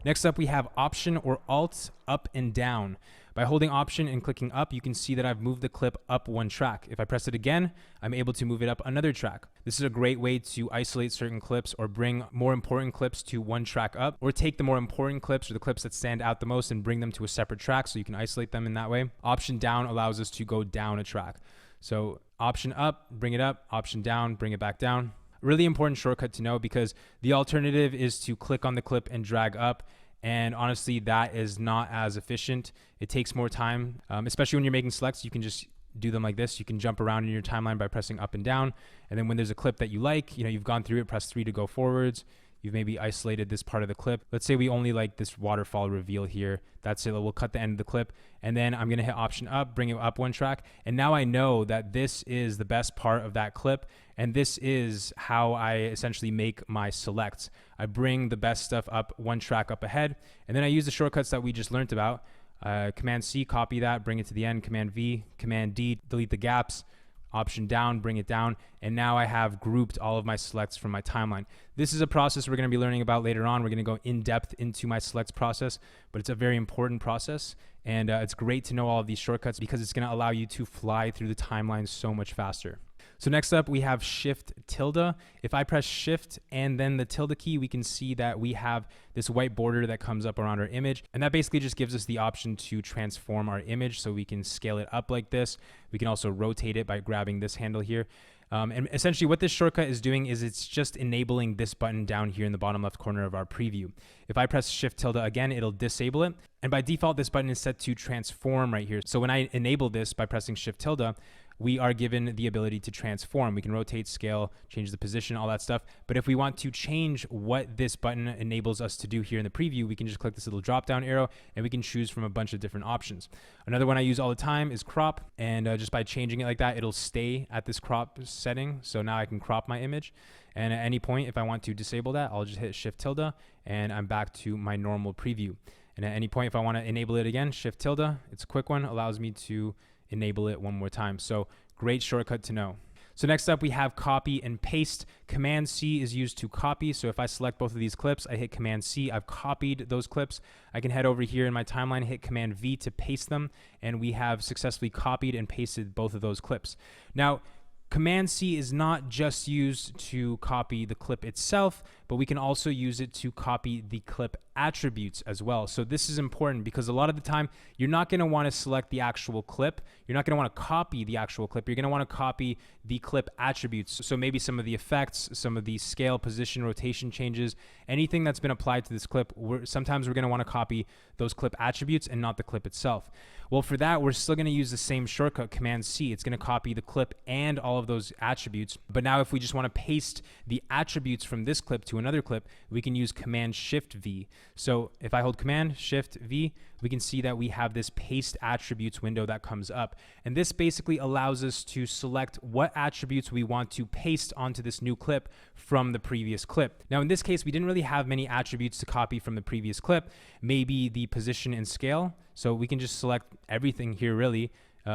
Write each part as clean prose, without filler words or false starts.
Next up, we have Option or Alt up and down. By holding Option and clicking up, you can see that I've moved the clip up one track. If I press it again, I'm able to move it up another track. This is a great way to isolate certain clips or bring more important clips to one track up, or take the more important clips or the clips that stand out the most and bring them to a separate track so you can isolate them in that way. Option down allows us to go down a track. So Option up, bring it up, Option down, bring it back down. Really important shortcut to know, because the alternative is to click on the clip and drag up. And honestly, that is not as efficient. It takes more time, especially when you're making selects. You can just do them like this. You can jump around in your timeline by pressing up and down. And then when there's a clip that you like, you've gone through it, press 3 to go forwards. You've maybe isolated this part of the clip. Let's say we only like this waterfall reveal here. That's it. We'll cut the end of the clip. And then I'm going to hit Option up, bring it up one track. And now I know that this is the best part of that clip. And this is how I essentially make my selects. I bring the best stuff up one track up ahead. And then I use the shortcuts that we just learned about. Command C, copy that, bring it to the end. Command V, Command D, delete the gaps. Option down, bring it down, and now I have grouped all of my selects from my timeline. This is a process we're going to be learning about later on. We're going to go in depth into my selects process, but it's a very important process, and it's great to know all of these shortcuts because it's going to allow you to fly through the timeline so much faster. So next up, we have Shift tilde. If I press Shift and then the tilde key, we can see that we have this white border that comes up around our image. And that basically just gives us the option to transform our image. So we can scale it up like this. We can also rotate it by grabbing this handle here. And essentially what this shortcut is doing is it's just enabling this button down here in the bottom left corner of our preview. If I press Shift tilde again, it'll disable it. And by default, this button is set to transform right here. So when I enable this by pressing Shift tilde, we are given the ability to transform. We can rotate, scale, change the position, all that stuff. But if we want to change what this button enables us to do here in the preview, we can just click this little drop down arrow and we can choose from a bunch of different options. Another one I use all the time is crop. And just by changing it like that, it'll stay at this crop setting. So now I can crop my image. And at any point, if I want to disable that, I'll just hit Shift tilde and I'm back to my normal preview. And at any point, if I want to enable it again, Shift tilde, it's a quick one, allows me to enable it one more time. So great shortcut to know. So next up, we have copy and paste. Command C is used to copy. So if I select both of these clips, I hit Command C, I've copied those clips. I can head over here in my timeline, hit Command V to paste them, and we have successfully copied and pasted both of those clips. Now, Command C is not just used to copy the clip itself, but we can also use it to copy the clip attributes as well. So this is important because a lot of the time you're not going to want to select the actual clip. You're not going to want to copy the actual clip. You're going to want to copy the clip attributes. So maybe some of the effects, some of the scale, position, rotation changes, anything that's been applied to this clip, sometimes we're going to want to copy those clip attributes and not the clip itself. Well, for that, we're still going to use the same shortcut, Command C. It's going to copy the clip and all of those attributes. But now if we just want to paste the attributes from this clip to another clip, we can use Command Shift V. So if I hold Command Shift V, we can see that we have this paste attributes window that comes up. And this basically allows us to select what attributes we want to paste onto this new clip from the previous clip. Now in this case, we didn't really have many attributes to copy from the previous clip, maybe the position and scale. So we can just select everything here really.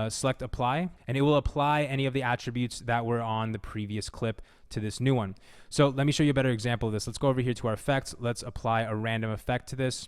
Select apply, and it will apply any of the attributes that were on the previous clip to this new one. So let me show you a better example of this. Let's go over here to our effects. Let's apply a random effect to this.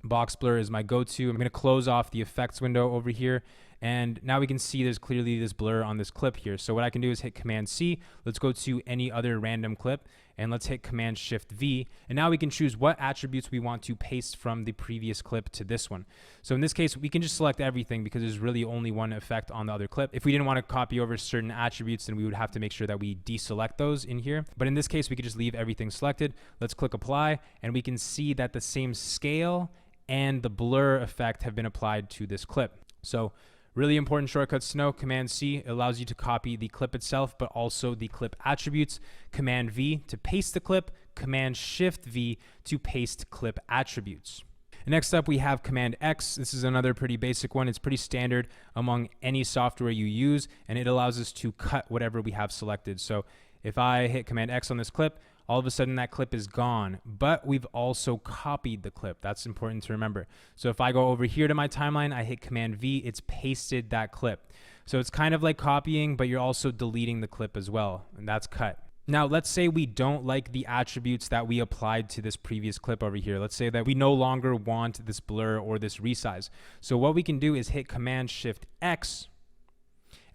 Box blur is my go-to. I'm going to close off the effects window over here. And now we can see there's clearly this blur on this clip here. So what I can do is hit Command C. Let's go to any other random clip and let's hit Command Shift V. And now we can choose what attributes we want to paste from the previous clip to this one. So in this case, we can just select everything because there's really only one effect on the other clip. If we didn't want to copy over certain attributes, then we would have to make sure that we deselect those in here. But in this case, we could just leave everything selected. Let's click apply and we can see that the same scale and the blur effect have been applied to this clip. So really important shortcuts to know. Command C allows you to copy the clip itself, but also the clip attributes. Command V to paste the clip. Command Shift V to paste clip attributes. And next up, we have Command X. This is another pretty basic one. It's pretty standard among any software you use, and it allows us to cut whatever we have selected. So if I hit Command X on this clip, all of a sudden that clip is gone, but we've also copied the clip. That's important to remember. So if I go over here to my timeline, I hit Command V, it's pasted that clip. So it's kind of like copying, but you're also deleting the clip as well, and that's cut. Now, let's say we don't like the attributes that we applied to this previous clip over here. Let's say that we no longer want this blur or this resize. So what we can do is hit Command-Shift-X,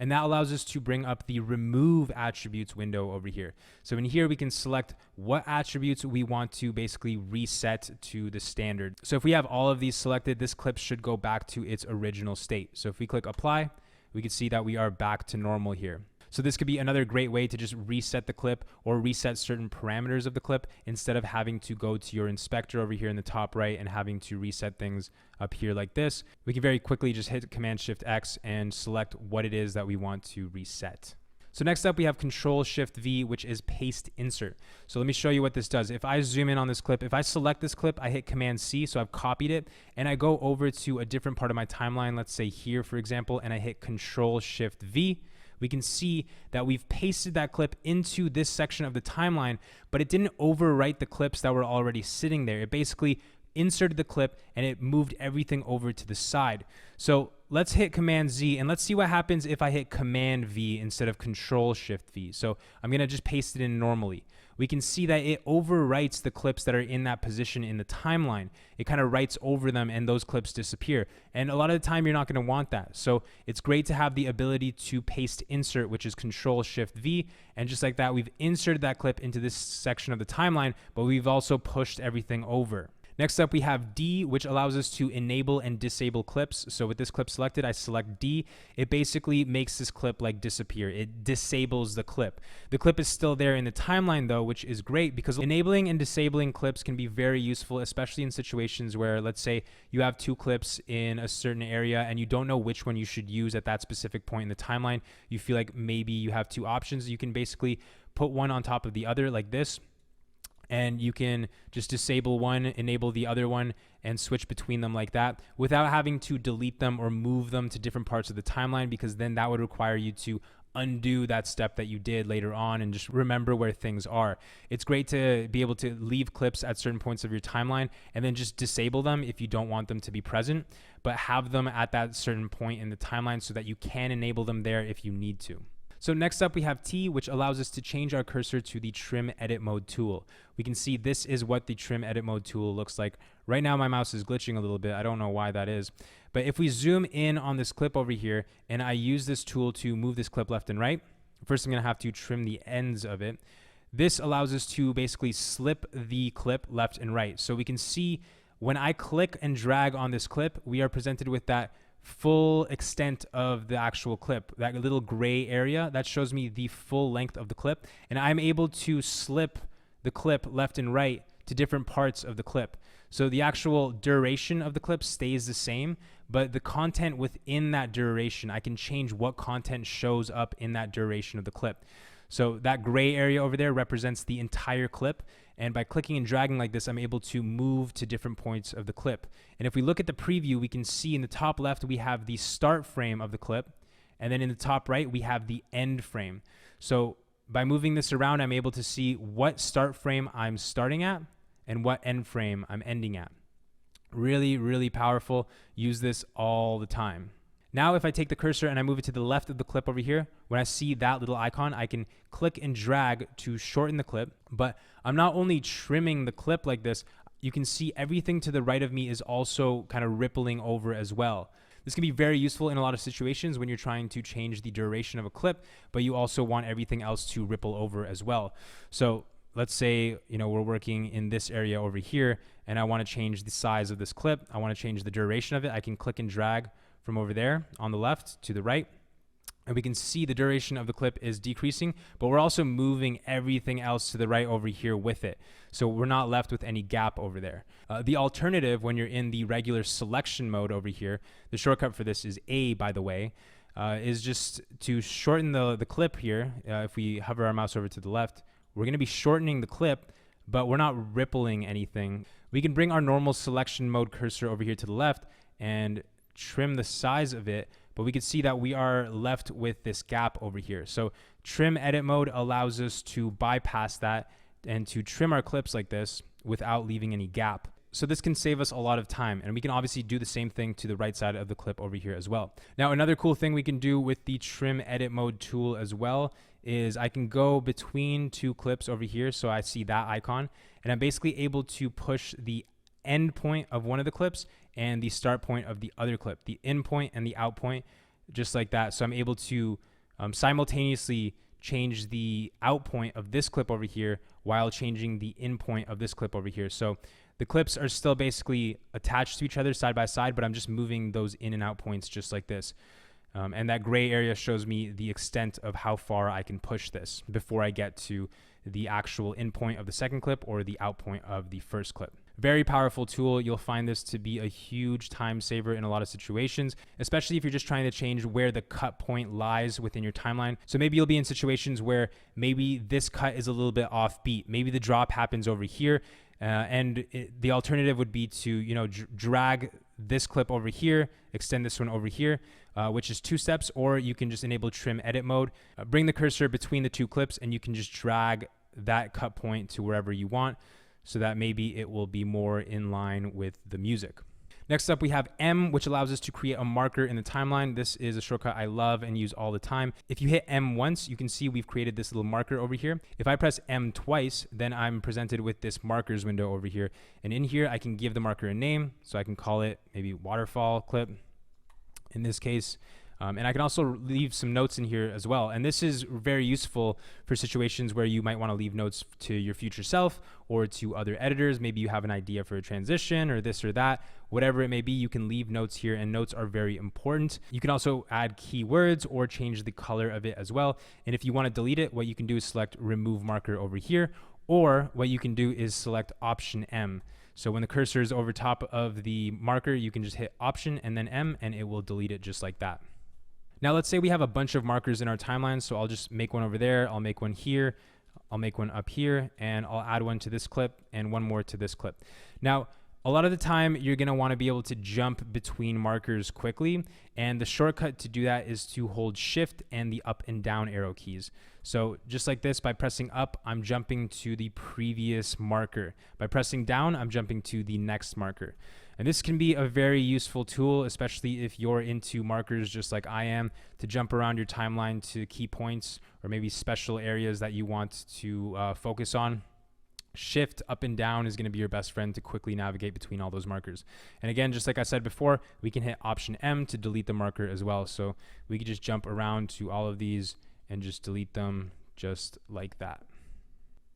and that allows us to bring up the remove attributes window over here. So in here, we can select what attributes we want to basically reset to the standard. So if we have all of these selected, this clip should go back to its original state. So if we click apply, we can see that we are back to normal here. So this could be another great way to just reset the clip or reset certain parameters of the clip instead of having to go to your inspector over here in the top right and having to reset things up here like this. We can very quickly just hit Command-Shift-X and select what it is that we want to reset. So next up, we have Control-Shift-V, which is paste insert. So let me show you what this does. If I zoom in on this clip, if I select this clip, I hit Command-C, so I've copied it, and I go over to a different part of my timeline, let's say here, for example, and I hit Control-Shift-V, we can see that we've pasted that clip into this section of the timeline, but it didn't overwrite the clips that were already sitting there. It basically inserted the clip and it moved everything over to the side. So let's hit Command Z and let's see what happens if I hit Command V instead of Control Shift V. So I'm gonna just paste it in normally. We can see that it overwrites the clips that are in that position in the timeline. It kind of writes over them and those clips disappear. And a lot of the time you're not gonna want that. So it's great to have the ability to paste insert, which is Control Shift V. And just like that, we've inserted that clip into this section of the timeline, but we've also pushed everything over. Next up, we have D, which allows us to enable and disable clips. So with this clip selected, I select D. It basically makes this clip like disappear. It disables the clip. The clip is still there in the timeline though, which is great because enabling and disabling clips can be very useful, especially in situations where, let's say you have two clips in a certain area and you don't know which one you should use at that specific point in the timeline. You feel like maybe you have two options. You can basically put one on top of the other like this. And you can just disable one, enable the other one, and switch between them like that without having to delete them or move them to different parts of the timeline, because then that would require you to undo that step that you did later on and just remember where things are. It's great to be able to leave clips at certain points of your timeline and then just disable them if you don't want them to be present, but have them at that certain point in the timeline so that you can enable them there if you need to. So next up we have T, which allows us to change our cursor to the trim edit mode tool. We can see this is what the trim edit mode tool looks like. Right now my mouse is glitching a little bit. I don't know why that is. But if we zoom in on this clip over here and I use this tool to move this clip left and right, first I'm gonna have to trim the ends of it. This allows us to basically slip the clip left and right. So we can see when I click and drag on this clip, we are presented with that full extent of the actual clip. That little gray area, that shows me the full length of the clip. And I'm able to slip the clip left and right to different parts of the clip. So the actual duration of the clip stays the same, but the content within that duration, I can change what content shows up in that duration of the clip. So that gray area over there represents the entire clip. And by clicking and dragging like this, I'm able to move to different points of the clip. And if we look at the preview, we can see in the top left, we have the start frame of the clip. And then in the top right, we have the end frame. So by moving this around, I'm able to see what start frame I'm starting at and what end frame I'm ending at. Really, really powerful. Use this all the time. Now, if I take the cursor and I move it to the left of the clip over here, when I see that little icon, I can click and drag to shorten the clip. But I'm not only trimming the clip like this, you can see everything to the right of me is also kind of rippling over as well. This can be very useful in a lot of situations when you're trying to change the duration of a clip, but you also want everything else to ripple over as well. So let's say, we're working in this area over here and I want to change the size of this clip. I want to change the duration of it. I can click and drag from over there on the left to the right. And we can see the duration of the clip is decreasing, but we're also moving everything else to the right over here with it. So we're not left with any gap over there. The alternative when you're in the regular selection mode over here, the shortcut for this is A, by the way, is just to shorten the clip here. If we hover our mouse over to the left, we're gonna be shortening the clip, but we're not rippling anything. We can bring our normal selection mode cursor over here to the left and trim the size of it, but we can see that we are left with this gap over here. So trim edit mode allows us to bypass that and to trim our clips like this without leaving any gap. So this can save us a lot of time, and we can obviously do the same thing to the right side of the clip over here as well. Now, another cool thing we can do with the trim edit mode tool as well is I can go between two clips over here. So I see that icon, and I'm basically able to push the end point of one of the clips and the start point of the other clip, the in point and the out point, just like that. So I'm able to simultaneously change the out point of this clip over here while changing the in point of this clip over here. So the clips are still basically attached to each other side by side, but I'm just moving those in and out points just like this. And that gray area shows me the extent of how far I can push this before I get to the actual in point of the second clip or the out point of the first clip. Very powerful tool. You'll find this to be a huge time saver in a lot of situations, especially if you're just trying to change where the cut point lies within your timeline. So maybe you'll be in situations where maybe this cut is a little bit offbeat. Maybe the drop happens over here. The alternative would be to, drag this clip over here, extend this one over here, which is 2 steps, or you can just enable trim edit mode, bring the cursor between the 2 clips, and you can just drag that cut point to wherever you want so that maybe it will be more in line with the music. Next up, we have M, which allows us to create a marker in the timeline. This is a shortcut I love and use all the time. If you hit M once, you can see we've created this little marker over here. If I press M twice, then I'm presented with this markers window over here. And in here, I can give the marker a name. So I can call it maybe waterfall clip in this case. And I can also leave some notes in here as well. And this is very useful for situations where you might want to leave notes to your future self or to other editors. Maybe you have an idea for a transition or this or that. Whatever it may be, you can leave notes here, and notes are very important. You can also add keywords or change the color of it as well. And if you want to delete it, what you can do is select remove marker over here, or what you can do is select Option M. So when the cursor is over top of the marker, you can just hit Option and then M, and it will delete it just like that. Now let's say we have a bunch of markers in our timeline. So I'll just make one over there. I'll make one here. I'll make one up here, and I'll add one to this clip and one more to this clip. Now, a lot of the time you're going to want to be able to jump between markers quickly. And the shortcut to do that is to hold Shift and the up and down arrow keys. So just like this, by pressing up, I'm jumping to the previous marker. By pressing down, I'm jumping to the next marker. And this can be a very useful tool, especially if you're into markers just like I am, to jump around your timeline to key points or maybe special areas that you want to focus on. Shift up and down is going to be your best friend to quickly navigate between all those markers. And again, just like I said before, we can hit Option M to delete the marker as well. So we can just jump around to all of these and just delete them just like that.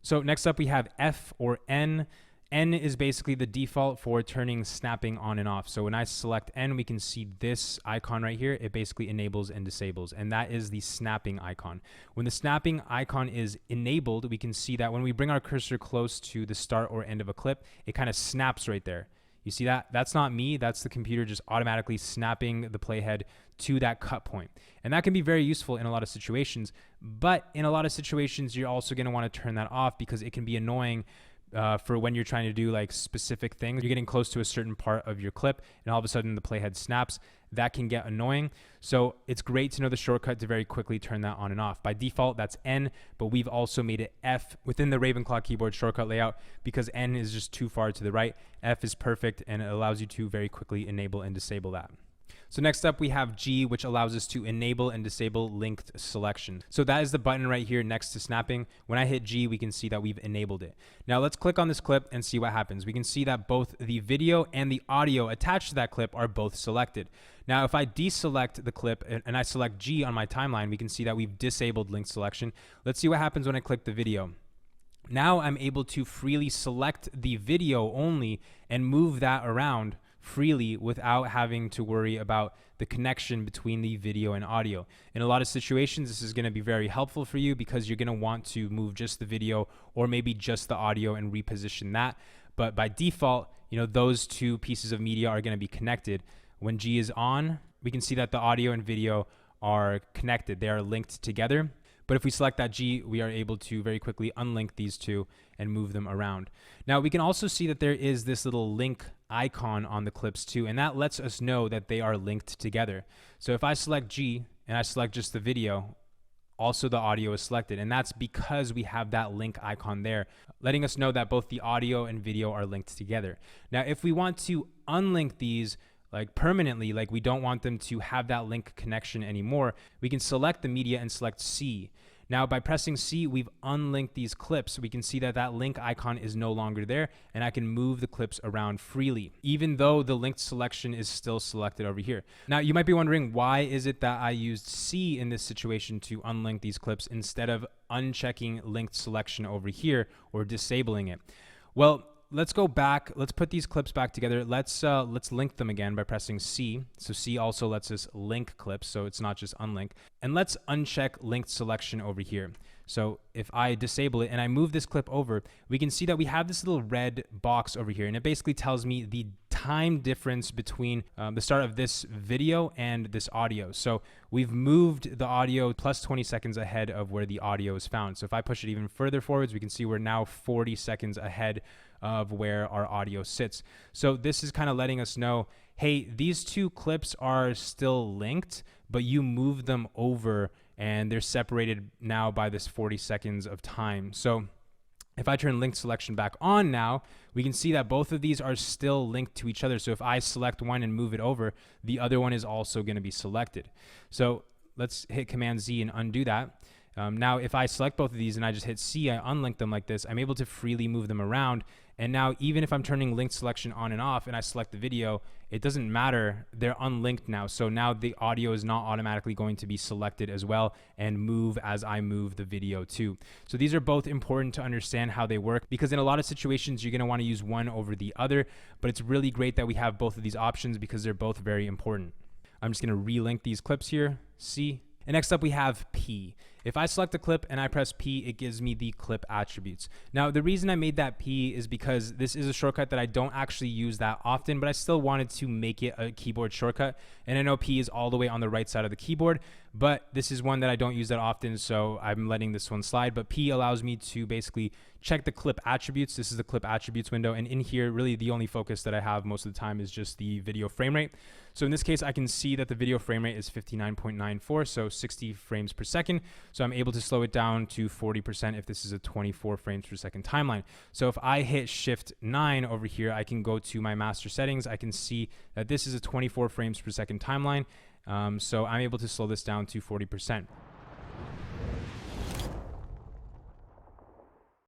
So next up we have F or N. N is basically the default for turning snapping on and off. So when I select N, we can see this icon right here. It basically enables and disables, and that is the snapping icon. When the snapping icon is enabled, we can see that when we bring our cursor close to the start or end of a clip, it kind of snaps right there. You see that? That's not me. That's the computer just automatically snapping the playhead to that cut point. And that can be very useful in a lot of situations. But in a lot of situations, you're also going to want to turn that off because it can be annoying for when you're trying to do like specific things. You're getting close to a certain part of your clip and all of a sudden the playhead snaps. That can get annoying. So it's great to know the shortcut to very quickly turn that on and off. By default, that's N, but we've also made it F within the Ravenclaw keyboard shortcut layout because N is just too far to the right. F is perfect and it allows you to very quickly enable and disable that. So next up we have G, which allows us to enable and disable linked selection. So that is the button right here next to snapping. When I hit G, we can see that we've enabled it. Now let's click on this clip and see what happens. We can see that both the video and the audio attached to that clip are both selected. Now if I deselect the clip and I select G on my timeline, we can see that we've disabled linked selection. Let's see what happens when I click the video. Now I'm able to freely select the video only and move that around freely without having to worry about the connection between the video and audio. In a lot of situations, this is going to be very helpful for you because you're going to want to move just the video or maybe just the audio and reposition that. But by default, those two pieces of media are going to be connected. When G is on, we can see that the audio and video are connected. They are linked together. But if we select that G, we are able to very quickly unlink these two and move them around. Now we can also see that there is this little link icon on the clips too, and that lets us know that they are linked together. So if I select G and I select just the video, also the audio is selected, and that's because we have that link icon there, letting us know that both the audio and video are linked together. Now if we want to unlink these like permanently, like we don't want them to have that link connection anymore, we can select the media and select C. Now, by pressing C, we've unlinked these clips. We can see that that link icon is no longer there, and I can move the clips around freely, even though the linked selection is still selected over here. Now, you might be wondering, why is it that I used C in this situation to unlink these clips instead of unchecking linked selection over here or disabling it? Well, let's go back. Let's put these clips back together. Let's link them again by pressing C. So C also lets us link clips, so it's not just unlink. And let's uncheck linked selection over here. So if I disable it and I move this clip over, we can see that we have this little red box over here, and it basically tells me the time difference between the start of this video and this audio. So we've moved the audio plus 20 seconds ahead of where the audio is found. So if I push it even further forwards, we can see we're now 40 seconds ahead of where our audio sits. So this is kind of letting us know, hey, these two clips are still linked, but you move them over and they're separated now by this 40 seconds of time. So if I turn linked selection back on now, we can see that both of these are still linked to each other. So if I select one and move it over, the other one is also going to be selected. So let's hit Command Z and undo that. Now, if I select both of these and I just hit C, I unlink them like this, I'm able to freely move them around. And now, even if I'm turning linked selection on and off and I select the video, it doesn't matter. They're unlinked now. So now the audio is not automatically going to be selected as well and move as I move the video too. So these are both important to understand how they work, because in a lot of situations, you're going to want to use one over the other. But it's really great that we have both of these options because they're both very important. I'm just going to relink these clips here. C. And next up, we have P. If I select a clip and I press P, it gives me the clip attributes. Now, the reason I made that P is because this is a shortcut that I don't actually use that often, but I still wanted to make it a keyboard shortcut. And I know P is all the way on the right side of the keyboard, but this is one that I don't use that often, so I'm letting this one slide. But P allows me to basically check the clip attributes. This is the clip attributes window. And in here, really the only focus that I have most of the time is just the video frame rate. So in this case, I can see that the video frame rate is 59.94, so 60 frames per second. So I'm able to slow it down to 40% if this is a 24 frames per second timeline. So if I hit Shift 9 over here, I can go to my master settings. I can see that this is a 24 frames per second timeline. So I'm able to slow this down to 40%.